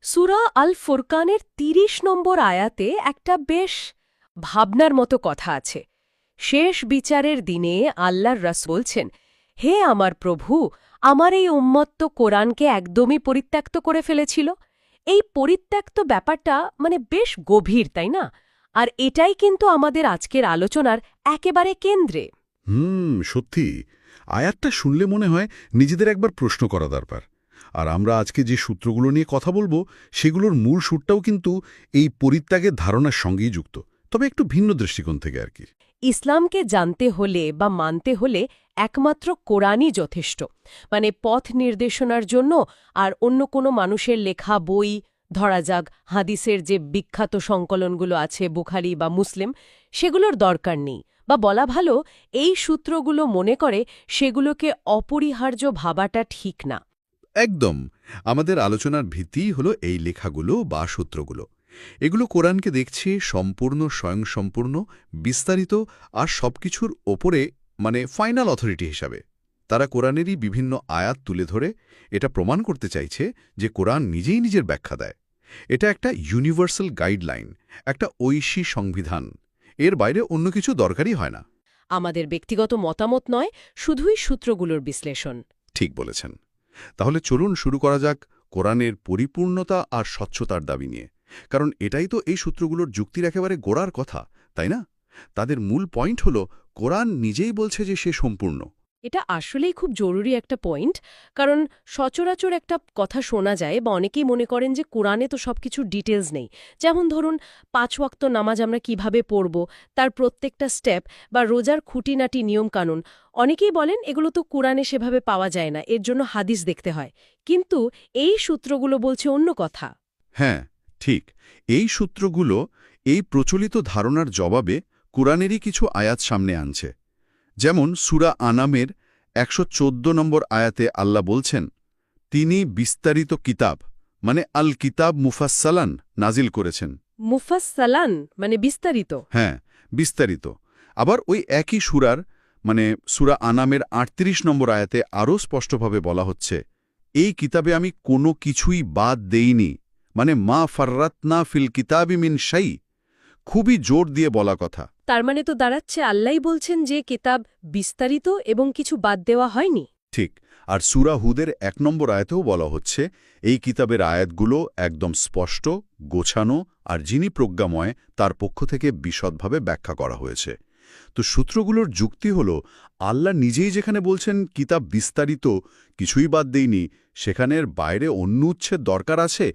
সূরা আল ফুরকানের ৩০ নম্বর আয়াতে একটা বেশ ভাবনার মতো কথা আছে। শেষ বিচারের দিনে আল্লাহর রাসূল বলছেন, হে আমার প্রভু, আমার এই উম্মত তো কোরআনকে একদমই পরিত্যক্ত করে ফেলেছিল। এই পরিত্যক্ত ব্যাপারটা বেশ গভীর, তাই না? আর এটাই কিন্তু আমাদের আজকের আলোচনার একেবারে কেন্দ্রে। সত্যি। আয়াতটা শুনলে মনে হয় নিজেদের একবার প্রশ্ন করা দরকার। আর আমরা আজকে যে সূত্রগুলো নিয়ে কথা বলবো সেগুলোর মূল সুরটাও কিন্তু এই পরিত্যাগের ধারণার সঙ্গেই যুক্ত, তবে একটু ভিন্ন দৃষ্টিকোণ থেকে আর কি। ইসলামকে জানতে হলে বা মানতে হলে একমাত্র কোরআনই যথেষ্ট। পথ নির্দেশনার জন্য আর অন্য কোনো মানুষের লেখা বই, ধরা যাক হাদিসের যে বিখ্যাত সংকলনগুলো আছে বুখারী বা মুসলিম, সেগুলোর দরকার নেই। বা বলা ভালো, এই সূত্রগুলো মনে করে সেগুলোকে অপরিহার্য ভাবাটা ঠিক না। একদম। আমাদের আলোচনার ভিত্তিই হলো এই লেখাগুলো বা সূত্রগুলো। এগুলো কোরআনকে দেখছে সম্পূর্ণ স্বয়ংসম্পূর্ণ, বিস্তারিত আর সবকিছুর ওপরে ফাইনাল অথরিটি হিসাবে। তারা কোরআনেরই বিভিন্ন আয়াত তুলে ধরে এটা প্রমাণ করতে চাইছে যে কোরআন নিজেই নিজের ব্যাখ্যা দেয়। এটা একটা ইউনিভার্সাল গাইডলাইন, একটা ঐশী সংবিধান। এর বাইরে অন্য কিছু দরকারই হয় না। আমাদের ব্যক্তিগত মতামত নয়, শুধুই সূত্রগুলোর বিশ্লেষণ। ঠিক বলেছেন। তাহলে চলুন শুরু করা যাক কোরআনের পরিপূর্ণতা আর স্বচ্ছতার দাবি নিয়ে। কারণ এটাই তো এই সূত্রগুলোর যুক্তির একেবারে গোড়ার কথা, তাই না? তাদের মূল পয়েন্ট হলো কোরআন নিজেই বলছে যে সে সম্পূর্ণ। এটা আসলেই খুব জরুরি একটা পয়েন্ট। কারণ সচরাচর একটা কথা শোনা যায় বা অনেকেই মনে করেন যে কোরআনে তো সবকিছু ডিটেলস নেই। যেমন ধরুন ৫ ওয়াক্ত নামাজ আমরা কিভাবে পড়ব, তার প্রত্যেকটা স্টেপ বা রোজার খুঁটিনাটি নিয়মকানুন। অনেকেই বলেন এগুলো তো কোরআনে সেভাবে পাওয়া যায় না, এর জন্য হাদিস দেখতে হয়। কিন্তু এই সূত্রগুলো বলছে অন্য কথা। হ্যাঁ, ঠিক। এই সূত্রগুলো এই প্রচলিত ধারণার জবাবে কোরআনেরই কিছু আয়াত সামনে আনছে। যেমন সূরা আনামের ১১৪ নম্বর আয়াতে আল্লাহ বলছেন, তিনি বিস্তারিত কিতাব আল কিতাব মুফাসসালান নাজিল করেছেন। মুফাসসালান বিস্তারিত। হ্যাঁ, বিস্তারিত। আবার ওই একই সূরার সূরা আনামের ৩৮ নম্বর আয়াতে আরও স্পষ্টভাবে বলা হচ্ছে, এই কিতাবে আমি কোনো কিছুই বাদ দেইনি, মা ফাররাতনা ফিল কিতাবি মিন শাই। খুবই জোর দিয়ে বলা কথা। তার তো দাঁড়াচ্ছে আল্লাহই বলছেন যে কিতাব বিস্তারিত এবং কিছু বাদ দেওয়া হয়নি। ঠিক। আর সূরা হুদের ১ নম্বর আয়াতেও বলা হচ্ছে, এই কিতাবের আয়াতগুলো একদম স্পষ্ট, গোছানো আর যিনি প্রজ্ঞাময় তার পক্ষ থেকে বিশদভাবে ব্যাখ্যা করা হয়েছে। তো সূত্রগুলোর যুক্তি হল, আল্লাহ নিজেই যেখানে বলছেন কিতাব বিস্তারিত, কিছুই বাদ দেয়নি, সেখানের বাইরে অন্য উচ্ছেদ দরকার আছে।